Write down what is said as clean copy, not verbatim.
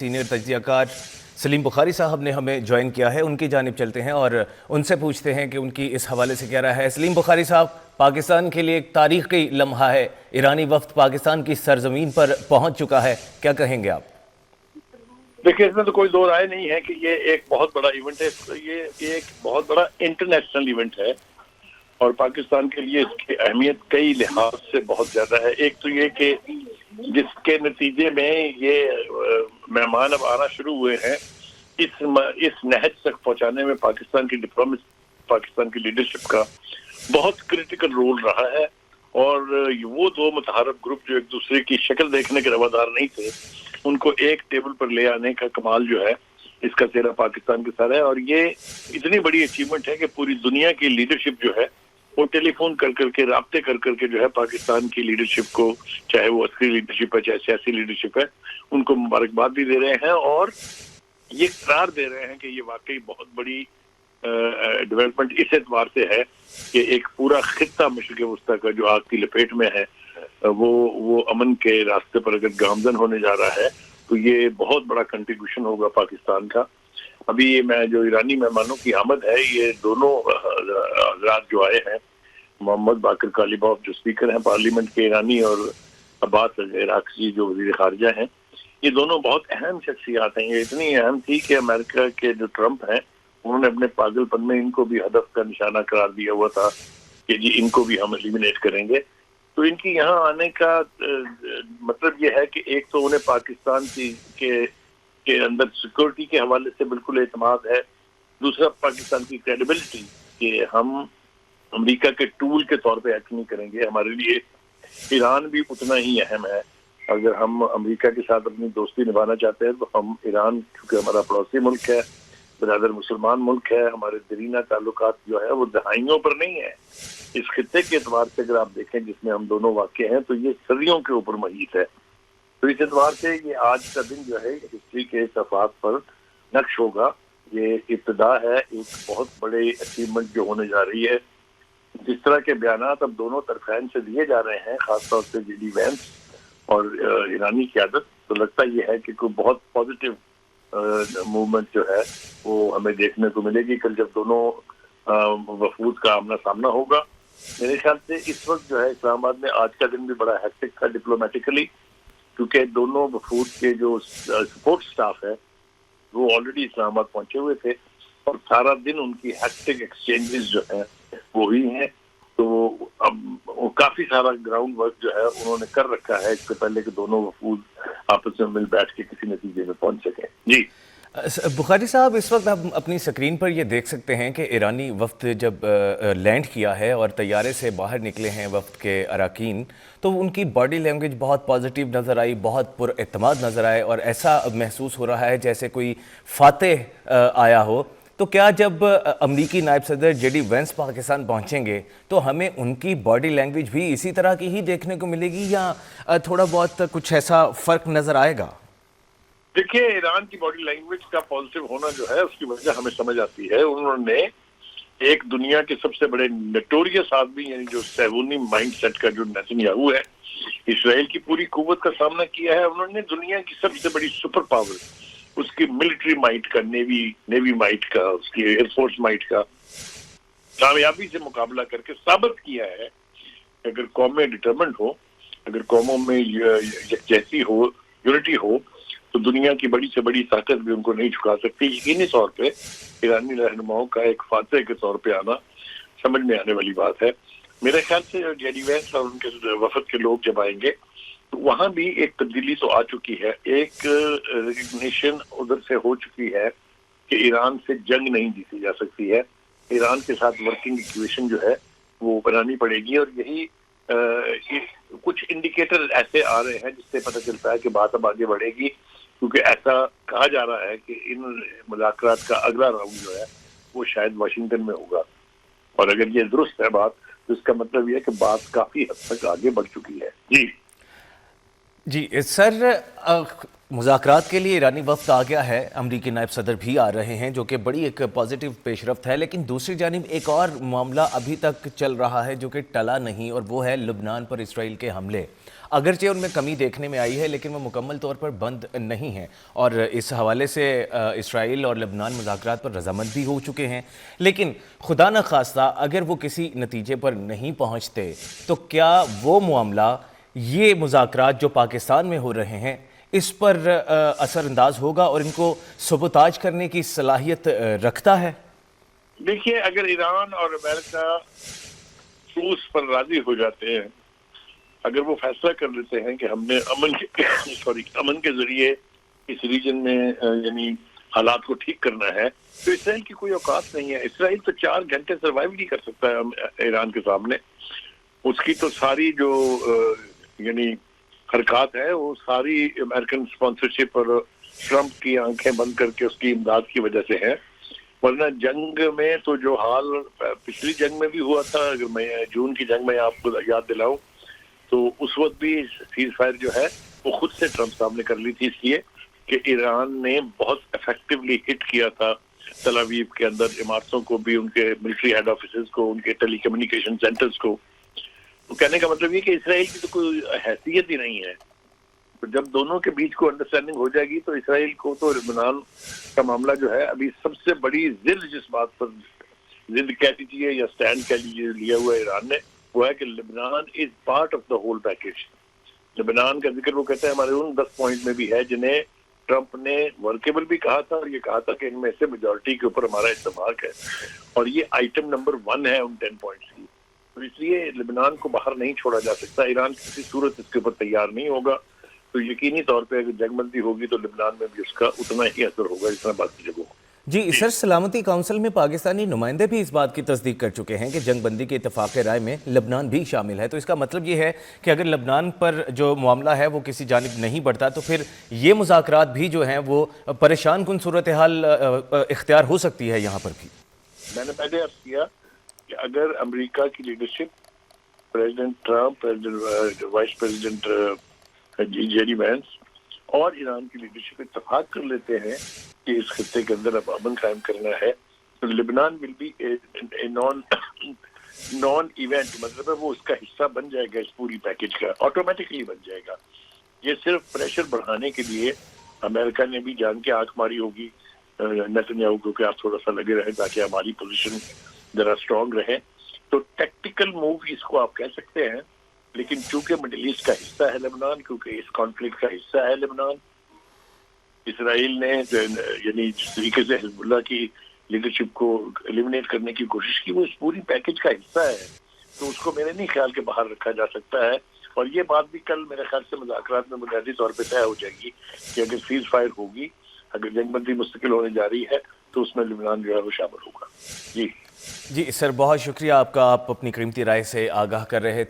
Senior تجزیہ کار سلیم بخاری صاحب نے ہمیں جوائن کیا ہے، ان کی جانب چلتے ہیں اور ان سے پوچھتے ہیں کہ ان کی اس حوالے سے کیا رائے ہے۔ سلیم بخاری صاحب، پاکستان کے لیے ایک تاریخی لمحہ ہے، ایرانی وفد پاکستان کی سرزمین پر پہنچ چکا ہے، کیا کہیں گے آپ؟ دیکھیں، اس میں تو کوئی دو رائے نہیں ہے کہ یہ ایک بہت بڑا ایونٹ ہے، یہ ایک بہت بڑا انٹرنیشنل ایونٹ ہے اور پاکستان کے لیے اس کی اہمیت کئی لحاظ سے بہت زیادہ ہے۔ ایک تو یہ کہ جس کے نتیجے میں یہ مہمان اب آنا شروع ہوئے ہیں، اس نہج تک پہنچانے میں پاکستان کی ڈپلومیسی، پاکستان کی لیڈرشپ کا بہت کریٹیکل رول رہا ہے، اور وہ دو متحارب گروپ جو ایک دوسرے کی شکل دیکھنے کے روادار نہیں تھے، ان کو ایک ٹیبل پر لے آنے کا کمال جو ہے، اس کا سہرا پاکستان کے ساتھ ہے۔ اور یہ اتنی بڑی اچیومنٹ ہے کہ پوری دنیا کی لیڈرشپ جو ہے وہ ٹیلی فون کر کر کے، رابطے کر کر کے جو ہے پاکستان کی لیڈرشپ کو، چاہے وہ عسکری لیڈرشپ ہے چاہے سیاسی لیڈرشپ ہے، ان کو مبارکباد بھی دے رہے ہیں اور یہ قرار دے رہے ہیں کہ یہ واقعی بہت بڑی ڈیولپمنٹ اس اعتبار سے ہے کہ ایک پورا خطہ مشرق وسطیٰ کا جو آگ کی لپیٹ میں ہے، وہ امن کے راستے پر اگر گامزن ہونے جا رہا ہے تو یہ بہت بڑا کنٹریبیوشن ہوگا پاکستان کا۔ ابھی یہ جو ایرانی مہمانوں کی آمد ہے، یہ دونوں حضرات جو آئے ہیں، محمد باقر کالیباف جو اسپیکر ہیں پارلیمنٹ کے ایرانی، اور عباس عراقچی جو وزیر خارجہ ہیں، یہ دونوں بہت اہم شخصیات ہیں۔ یہ اتنی اہم تھی کہ امریکہ کے جو ٹرمپ ہیں، انہوں نے اپنے پاگل پن میں ان کو بھی ہدف کا نشانہ قرار دیا ہوا تھا کہ جی ان کو بھی ہم ایلیمینیٹ کریں گے۔ تو ان کی یہاں آنے کا مطلب یہ ہے کہ ایک تو انہیں پاکستان کے اندر سیکورٹی کے حوالے سے بالکل اعتماد ہے، دوسرا پاکستان کی کریڈیبلٹی کہ ہم امریکہ کے ٹول کے طور پہ ایکٹ نہیں کریں گے۔ ہمارے لیے ایران بھی اتنا ہی اہم ہے۔ اگر ہم امریکہ کے ساتھ اپنی دوستی نبھانا چاہتے ہیں تو ہم ایران، کیونکہ ہمارا پڑوسی ملک ہے، برادر مسلمان ملک ہے، ہمارے دیرینہ تعلقات جو ہے وہ دہائیوں پر نہیں ہے۔ اس خطے کے اعتبار سے اگر آپ دیکھیں جس میں ہم دونوں واقع ہیں تو یہ صدیوں کے اوپر محیط ہے۔ تو اس اعتبار سے یہ آج کا دن جو ہے ہسٹری کے صفحات پر نقش ہوگا۔ یہ ابتدا ہے ایک بہت بڑے اچیومنٹ جو ہونے جا رہی ہے۔ جس طرح کے بیانات اب دونوں طرفین سے دیے جا رہے ہیں، خاص طور سے جی ڈی وینس اور ایرانی قیادت، تو لگتا یہ ہے کہ کوئی بہت پازیٹیو موومنٹ جو ہے وہ ہمیں دیکھنے کو ملے گی کل جب دونوں وفود کا آمنا سامنا ہوگا۔ میرے خیال سے اس وقت جو ہے اسلام آباد میں آج کا دن بھی بڑا ہیکٹک تھا ڈپلومیٹیکلی، کیونکہ دونوں وفود کے جو سپورٹ سٹاف ہے وہ آلریڈی اسلام آباد پہنچے ہوئے تھے اور سارا دن ان کی ہیکٹک ایکسچینجز جو ہیں وہی ہیں۔ تو اب کافی سارا گراؤنڈ ورک جو ہے انہوں نے کر رکھا ہے اس سے پہلے کہ دونوں وفود آپس میں مل بیٹھ کے کسی نتیجے میں پہنچ سکیں۔ جی بخاری صاحب، اس وقت ہم اپنی سکرین پر یہ دیکھ سکتے ہیں کہ ایرانی وفد جب لینڈ کیا ہے اور طیارے سے باہر نکلے ہیں وفد کے اراکین، تو ان کی باڈی لینگویج بہت پازیٹیو نظر آئی، بہت پر اعتماد نظر آئے اور ایسا محسوس ہو رہا ہے جیسے کوئی فاتح آیا ہو۔ تو کیا جب امریکی نائب صدر جے ڈی وینس پاکستان پہنچیں گے تو ہمیں ان کی باڈی لینگویج بھی اسی طرح کی ہی دیکھنے کو ملے گی یا تھوڑا بہت کچھ ایسا فرق نظر آئے گا؟ دیکھیے، ایران کی باڈی لینگویج کا پازیٹیو ہونا جو ہے اس کی وجہ ہمیں سمجھ آتی ہے۔ انہوں نے ایک دنیا کے سب سے بڑے نٹوریس آدمی، یعنی جو صہیونی مائنڈ سیٹ کا جو نیتن یاہو ہے، اسرائیل کی پوری قوت کا سامنا کیا ہے۔ انہوں نے دنیا کی سب سے بڑی سپر پاور، اس کی ملٹری مائٹ کا، نیوی مائٹ کا، اس کی ایئر فورس مائٹ کا کامیابی سے مقابلہ کر کے ثابت کیا ہے کہ اگر قومیں ڈٹرمنڈ ہو، اگر قوموں میں یکجہتی ہو، یونٹی ہو، تو دنیا کی بڑی سے بڑی طاقت بھی ان کو نہیں جھکا سکتی۔ یقینی طور پہ ایرانی رہنماؤں کا ایک فاتح کے طور پہ آنا سمجھ میں آنے والی بات ہے۔ میرے خیال سے جے ڈی وینس اور ان کے وفد کے لوگ جب آئیں گے تو وہاں بھی ایک تبدیلی تو آ چکی ہے، ایک ریکگنیشن ادھر سے ہو چکی ہے کہ ایران سے جنگ نہیں جیتی جا سکتی ہے، ایران کے ساتھ ورکنگ ایکویشن جو ہے وہ بنانی پڑے گی۔ اور یہی کچھ انڈیکیٹر ایسے آ رہے ہیں جس سے پتہ چلتا ہے کہ بات اب آگے بڑھے گی، کیونکہ ایسا کہا جا رہا ہے کہ ان مذاکرات کا اگلا راؤنڈ جو ہے وہ شاید واشنگٹن میں ہوگا، اور اگر یہ درست ہے بات تو اس کا مطلب یہ ہے کہ بات کافی حد تک آگے بڑھ چکی ہے۔ جی سر، مذاکرات کے لیے ایرانی وفد آ گیا ہے، امریکی نائب صدر بھی آ رہے ہیں، جو کہ بڑی ایک پازیٹیو پیش رفت ہے، لیکن دوسری جانب ایک اور معاملہ ابھی تک چل رہا ہے جو کہ ٹلا نہیں، اور وہ ہے لبنان پر اسرائیل کے حملے۔ اگرچہ ان میں کمی دیکھنے میں آئی ہے لیکن وہ مکمل طور پر بند نہیں ہیں، اور اس حوالے سے اسرائیل اور لبنان مذاکرات پر رضامند بھی ہو چکے ہیں۔ لیکن خدا نخواستہ اگر وہ کسی نتیجے پر نہیں پہنچتے تو کیا وہ معاملہ یہ مذاکرات جو پاکستان میں ہو رہے ہیں اس پر اثر انداز ہوگا اور ان کو سبوتاج کرنے کی صلاحیت رکھتا ہے؟ دیکھیے، اگر ایران اور امریکہ ٹروس پر راضی ہو جاتے ہیں، اگر وہ فیصلہ کر لیتے ہیں کہ ہم نے امن کے ذریعے اس ریجن میں یعنی حالات کو ٹھیک کرنا ہے، تو اسرائیل کی کوئی اوقات نہیں ہے۔ اسرائیل تو 4 گھنٹے سروائیو نہیں کر سکتا ہے ایران کے سامنے۔ اس کی تو ساری جو یعنی حرکات ہے وہ ساری امریکن اسپانسرشپ اور ٹرمپ کی آنکھیں بند کر کے اس کی امداد کی وجہ سے ہے۔ ورنہ جنگ میں تو جو حال پچھلی جنگ میں بھی ہوا تھا، اگر میں جون کی جنگ میں آپ کو یاد دلاؤں تو اس وقت بھی سیز فائر جو ہے وہ خود سے ٹرمپ صاحب نے کر لی تھی، اس لیے کہ ایران نے بہت افیکٹولی ہٹ کیا تھا تل اویو کے اندر عمارتوں کو بھی، ان کے ملٹری ہیڈ آفیسز کو، ان کے ٹیلی کمیونیکیشن سینٹرز کو۔ تو کہنے کا مطلب یہ کہ اسرائیل کی تو کوئی حیثیت ہی نہیں ہے۔ تو جب دونوں کے بیچ کو انڈرسٹینڈنگ ہو جائے گی تو اسرائیل کو تو لبنان کا معاملہ جو ہے ابھی سب سے بڑی ضد جس بات پر ضد کہہ دیجیے یا سٹینڈ کہہ لیجیے لیا ہوا ہے ایران نے، وہ ہے کہ لبنان is part of the whole package. لبنان کا ذکر وہ کہتے ہیں ہمارے ان 10 پوائنٹ میں بھی ہے جنہیں ٹرمپ نے ورکیبل بھی کہا تھا، اور یہ کہا تھا کہ ان میں سے میجورٹی کے اوپر ہمارا اتفاق ہے، اور یہ آئٹم نمبر 1 ہے ان 10 پوائنٹس کی۔ تو اس لیے لبنان کو باہر نہیں چھوڑا جا سکتا۔ ایران کسی صورت اس کے اوپر تیار نہیں ہوگا، تو یقینی طور پہ اگر جنگ بندی ہوگی تو لبنان میں بھی اس کا اتنا ہی اثر ہوگا جتنا باقی جگہوں کو۔ جی سر، سلامتی کونسل میں پاکستانی نمائندے بھی اس بات کی تصدیق کر چکے ہیں کہ جنگ بندی کے اتفاق رائے میں لبنان بھی شامل ہے، تو اس کا مطلب یہ ہے کہ اگر لبنان پر جو معاملہ ہے وہ کسی جانب نہیں بڑھتا تو پھر یہ مذاکرات بھی جو ہیں وہ پریشان کن صورتحال اختیار ہو سکتی ہے یہاں پر بھی۔ میں نے پہلے عرض کیا کہ اگر امریکہ کی leadership, president Trump, vice president J D Vance اور ایران کی لیڈرشپ اتفاق کر لیتے ہیں کہ اس خطے کے اندر اب امن قائم کرنا ہے، تو لبنان ول بی نان ایونٹ، مطلب ہے وہ اس کا حصہ بن جائے گا، اس پوری پیکج کا آٹومیٹکلی بن جائے گا۔ یہ صرف پریشر بڑھانے کے لیے امریکہ نے بھی جان کے آنکھ ماری ہوگی نیتنیاہو کو کہ آپ تھوڑا سا لگے رہے تاکہ ہماری پوزیشن ذرا اسٹرانگ رہے۔ تو ٹیکٹیکل موو اس کو آپ کہہ سکتے ہیں، لیکن چونکہ مڈل ایسٹ کا حصہ ہے لبنان، کیونکہ اس کانفلکٹ کا حصہ ہے لبنان، اسرائیل نے یعنی جس طریقے سے حزب اللہ کی لیڈرشپ کو ایلیمنیٹ کرنے کی کوشش کی وہ اس پوری پیکج کا حصہ ہے، تو اس کو میرے نہیں خیال کے باہر رکھا جا سکتا ہے۔ اور یہ بات بھی کل میرے خیال سے مذاکرات میں بنیادی طور پہ طے ہو جائے گی کہ اگر سیز فائر ہوگی، اگر جنگ بندی مستقل ہونے جا رہی ہے تو اس میں لبنان جو ہے وہ شامل ہوگا۔ جی سر، بہت شکریہ آپ کا، آپ اپنی قیمتی رائے سے آگاہ کر رہے تھے۔